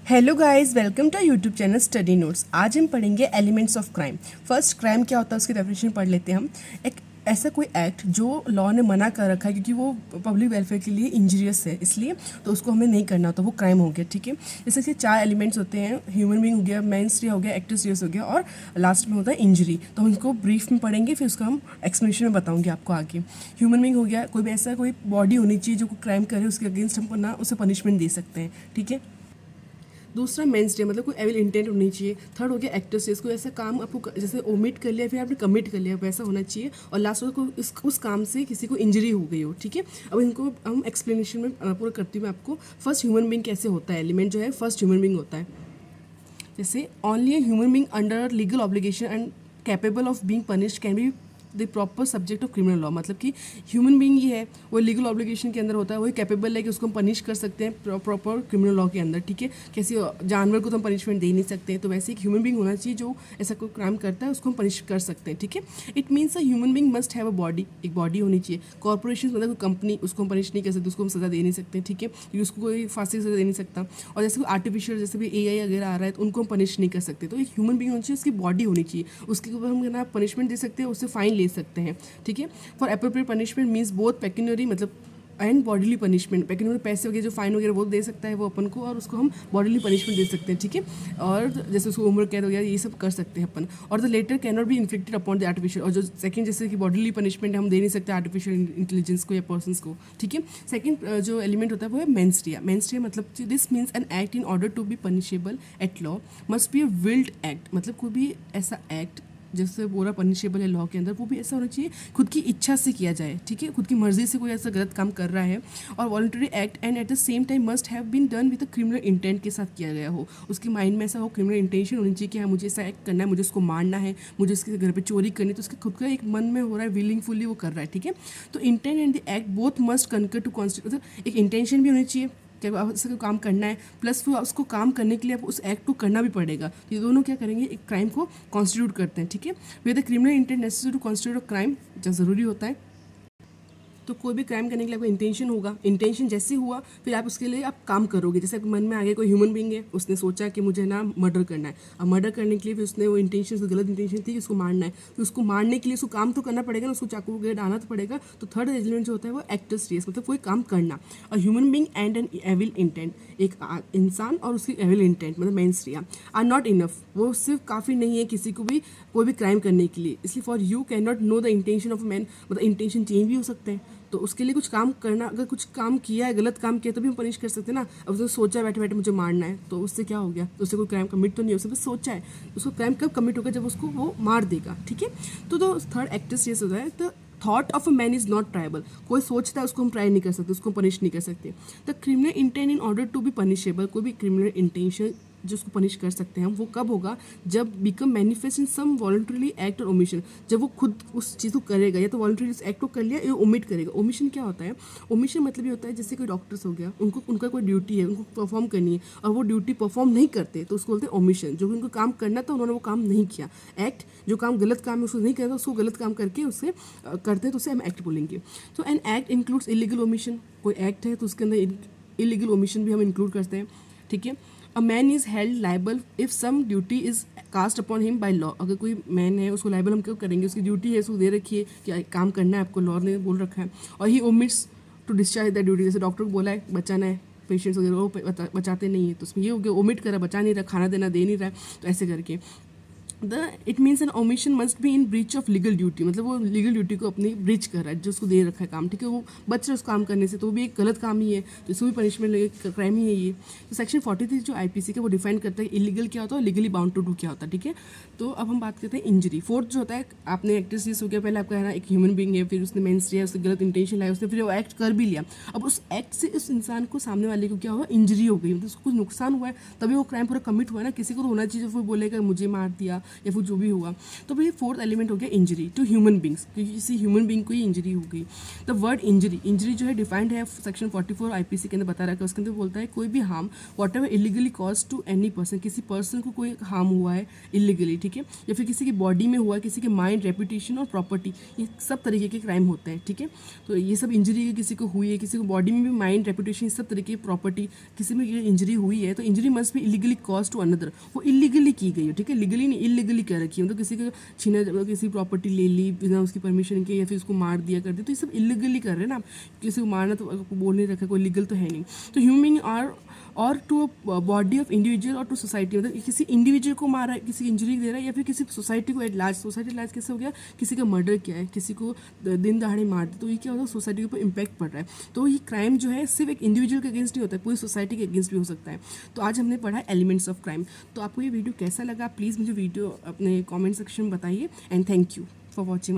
Hello guys, welcome to YouTube channel study notes. आज हम पढ़ेंगे elements of crime. First, crime क्या होता है उसकी डेफिनेशन पढ़ लेते हैं हम। एक ऐसा कोई एक्ट जो लॉ ने मना कर रखा है क्योंकि वो पब्लिक वेलफेयर के लिए इंजीरियस है, इसलिए तो उसको हमें नहीं करना होता, वो क्राइम हो गया। ठीक है, जैसे कि 4 एलिमेंट्स होते हैं, ह्यूमन बीइंग हो गया, मेंस रे हो गया, एक्टस रियस हो गया और लास्ट में होता है इंजरी। तो हम इसको ब्रीफ में पढ़ेंगे, फिर उसका हम एक्सप्लेनेशन में बताऊंगी आपको आगे। ह्यूमन बीइंग हो गया, कोई भी ऐसा कोई बॉडी होनी चाहिए जो क्राइम करे, उसके अगेंस्ट हम ना उसे पनिशमेंट दे सकते हैं। ठीक है, दूसरा मेंस डे मतलब कोई एविल इंटेंट होनी चाहिए। थर्ड हो गया एक्टर्स डे, इसको ऐसा काम आपको जैसे ओमिट कर लिया फिर आपने कमिट कर लिया वैसा होना चाहिए। और लास्ट में कोई उस काम से किसी को इंजरी हो गई हो। ठीक है, अब इनको हम एक्सप्लेनेशन में पूरा करती हूँ मैं आपको। फर्स्ट, ह्यूमन बीइंग कैसे होता है, एलिमेंट जो है फर्स्ट ह्यूमन बीइंग होता है। जैसे only a human being under legal obligation and capable of being punished can be the proper subject of criminal law. मतलब कि ह्यूमन बीइंग ये है, वो लीगल ऑब्लिगेशन के अंदर होता है, वही कैपेबल है कि उसको हम पनिश कर सकते हैं प्रॉपर क्रिमिनल लॉ के अंदर। ठीक है, किसी जानवर को तो हम पनिशमेंट दे नहीं सकते, तो वैसे एक ह्यूमन बीइंग होना चाहिए जो ऐसा कोई क्राइम करता है उसको हम पनिश कर सकते हैं। ठीक है, it means a human being must have a body, एक बॉडी होनी चाहिए। कॉर्पोरेशन मतलब कोई कंपनी, उसको हम पनिश नहीं कर सकते, उसको हम सज़ा दे नहीं सकते। ठीक है, क्योंकि उसको कोई फांसी की सज़ा दे नहीं सकता। और जैसे कोई आर्टिफिशियल जैसे भी AI वगैरह आ रहा है तो उनको हम पनिश नहीं कर सकते। तो एक ह्यूमन बीइंग होनी चाहिए, उसकी बॉडी होनी चाहिए, उसके ऊपर हम ना पनिशमेंट दे सकते हैं, उससे फाइन ले सकते हैं। ठीक है, for appropriate punishment means both pecuniary मतलब एंड बॉडीली पनिशमेंट। पेक्यूनरी पैसे वगैरह जो फाइन वगैरह वो दे सकता है वो अपन को, और उसको हम बॉडीली पनिशमेंट दे सकते हैं। ठीक है, और जैसे उसको उम्र कैद वगैरह ये सब कर सकते हैं अपन। और the latter can not be inflicted upon the artificial, और जो सेकंड जैसे कि बॉडीली पनिशमेंट हम दे नहीं सकते आर्टिफिशियल इंटेलिजेंस को या पर्सन्स को। ठीक है, सेकंड जो एलिमेंट होता है वो है मेंस रे। मेंस रे मतलब this means an act in order to be punishable at law must be a willed act. मतलब कोई भी ऐसा एक्ट जैसे पूरा पनिशेबल है लॉ के अंदर, वो भी ऐसा होना चाहिए खुद की इच्छा से किया जाए। ठीक है, खुद की मर्जी से कोई ऐसा गलत काम कर रहा है। और voluntary act and at the same time must have been done with a criminal intent के साथ किया गया हो। उसके माइंड में ऐसा हो, क्रिमिनल इंटेंशन होनी चाहिए कि हाँ मुझे ऐसा एक्ट करना है, मुझे उसको मारना है, मुझे उसके घर पर चोरी करनी है, तो उसके खुद का एक मन में हो रहा है, विलिंगफुली वो कर रहा है। ठीक है, तो intent and the act both must कंकर टू कॉन्स्टिट्यूट, मतलब एक इंटेंशन भी होनी चाहिए कि उससे काम करना है, प्लस फिर उसको काम करने के लिए आप उस एक्ट को करना भी पड़ेगा। तो ये दोनों क्या करेंगे, एक क्राइम को कॉन्स्टिट्यूट करते हैं। ठीक है, with the criminal intent necessary to constitute a crime, जो ज़रूरी होता है। तो कोई भी क्राइम करने के लिए आपका इंटेंशन होगा, इंटेंशन जैसे हुआ फिर आप उसके लिए आप काम करोगे। जैसे मन में आ गया कोई ह्यूमन बीइंग है, उसने सोचा कि मुझे ना मर्डर करना है। अब मर्डर करने के लिए फिर उसने वो इंटेंशन, गलत इंटेंशन थी कि उसको मारना है, तो उसको मारने के लिए उसको काम तो करना पड़ेगा ना, उसको चाकू वगैरह डालना तो पड़ेगा। तो थर्ड एलिमेंट जो होता है वो एक्टस रियस, मतलब कोई काम करना। और human being and an evil intent, एक इंसान और उसकी एविल इंटेंट मतलब mens rea are not enough, वो सिर्फ काफ़ी नहीं है किसी को भी कोई भी क्राइम करने के लिए। इसलिए for you can not know the intention of man, मतलब इंटेंशन चेंज भी हो सकते हैं, तो उसके लिए कुछ काम करना, अगर कुछ काम किया है, गलत काम किया तो भी हम पनिश कर सकते हैं ना। अब उसने सोचा बैठे बैठे मुझे मारना है, तो उससे क्या हो गया, तो उससे कोई क्राइम कमिट तो नहीं हो, उसने बस सोचा है। उसको क्राइम कब कमिट होगा, जब उसको वो मार देगा। ठीक है, तो थर्ड एक्टस ये होता है, the thought of a man is not tribal, कोई सोचता है उसको हम ट्राई नहीं कर सकते, उसको पनिश नहीं कर सकते। The criminal intent in order to be punishable, कोई भी क्रिमिनल इंटेंशन जो उसको पनिश कर सकते हैं हम, वो कब होगा, जब become manifest in some voluntarily act और ओमिशन, जब वो खुद उस चीज़ को करेगा, या तो वॉलंटरी उस एक्ट को कर लिया या ओमिट करेगा। ओमिशन क्या होता है, ओमिशन मतलब ये होता है जैसे कोई डॉक्टर्स हो गया, उनका कोई ड्यूटी है, उनको परफॉर्म करनी है और वो ड्यूटी परफॉर्म नहीं करते, तो उसको बोलते हैं ओमिशन। जो उनको काम करना था उन्होंने वो काम नहीं किया। एक्ट जो काम गलत काम है उसको नहीं करता, उसको गलत काम करके उससे करते हैं, तो उसे हम एक्ट बोलेंगे। तो an act includes illegal omission, कोई एक्ट है तो उसके अंदर इलीगल ओमिशन भी हम इंक्लूड करते हैं। ठीक है, a man is held liable if some duty is cast upon him by law, अगर कोई मैन है उसको लाइबल हम क्यों करेंगे, उसकी ड्यूटी है, उसको दे रखी है कि काम करना है आपको, लॉ ने बोल रखा है। और ही ओमिट्स टू डिस्चार्ज द ड्यूटी, जैसे डॉक्टर को बोला है बचाना है पेशेंट्स वगैरह, वो बचाते नहीं है, तो उसमें ये हो गया ओमिट करा, बचा नहीं रहा, खाना देना दे नहीं रहा, तो ऐसे करके it means an omission must be in breach of legal duty, मतलब वो लीगल ड्यूटी को अपनी ब्रीच कर रहा है, जो उसको दे रखा है काम। ठीक है, वो बच रहा है उस काम करने से, तो वो भी एक गलत काम ही है, तो इसको भी पनिशमेंट लगे, क्राइम ही है ये। तो सेक्शन 43 जो IPC का वो डिफाइन करता है इलीगल क्या होता है और लीगली बाउंड टू डू क्या होता है। ठीक है, तो अब हम बात करते हैं इंजरी। फोर्थ जो होता है, आपने एक्टर्स ये हो गया, पहले आपका है ना एक ह्यूमन बीइंग है, फिर उसने मेंस लिया, उसने गलत इंटेंशन लाया, उसने फिर वो एक्ट कर भी लिया। अब उस एक्ट से उस इंसान को, सामने वाले को क्या हुआ, इंजरी हो गई, मतलब उसको कुछ नुकसान हुआ है, तभी वो क्राइम पूरा कमिट हुआ है ना। किसी को तो होना चाहिए जो वो बोलेगा मुझे मार दिया, या फिर जो भी हुआ। तो भाई फोर्थ एलिमेंट हो गया इंजरी टू ह्यूमन बींग्स, क्योंकि किसी ह्यूमन बींग को ही इंजरी हो गई। द वर्ड इंजरी जो है डिफाइंड है सेक्शन 44 IPC के अंदर बता रखा है। उसके अंदर बोलता है कोई भी harm whatever illegally cause to any person, किसी पर्सन को कोई हार्म हुआ है इलीगली, ठीक है, या फिर किसी की बॉडी में हुआ है, किसी के माइंड, रेपुटेशन और प्रॉपर्टी, ये सब तरीके के क्राइम होते हैं, ठीक है। तो ये सब इंजरी किसी को हुई है, किसी को बॉडी में भी माइंड, रेपुटेशन, सब तरीके की प्रॉपर्टी, किसी में ये इंजरी हुई है तो इंजरी मस्ट भी इलीगली कॉज टू अनदर, वो इलीगली की गई है, ठीक है, लीगली नहीं इलीगली कर रखी है, मतलब किसी को छीना, किसी प्रॉपर्टी ले ली बिना उसकी परमिशन के, या फिर उसको मार दिया कर दिया, तो ये सब इलीगली कर रहे हैं ना। किसी को मारना तो बोल नहीं रखा, कोई लीगल तो है नहीं। तो ह्यूमन आर और टू बॉडी ऑफ इंडिविजुअल और टू सोसाइटी, मतलब किसी इंडिविजुअल को मारा है, किसी इंजरी दे रहा है, या फिर किसी सोसाइटी को एट लार्ज, सोसाइटी लार्ज कैसे हो गया, किसी का मर्डर किया है, किसी को दिन दहाड़े मार दिया, तो ये क्या होता है, सोसाइटी के ऊपर इम्पैक्ट पड़ रहा है। तो ये क्राइम जो है सिर्फ एक इंडिविजुअल के अगेंस्ट नहीं होता है, पूरी सोसाइटी के अगेंस्ट भी हो सकता है। तो आज हमने पढ़ा एलिमेंट्स ऑफ क्राइम। तो आपको ये वीडियो कैसा लगा, प्लीज़ मुझे वीडियो अपने कॉमेंट सेक्शन में बताइए। And thank you for watching.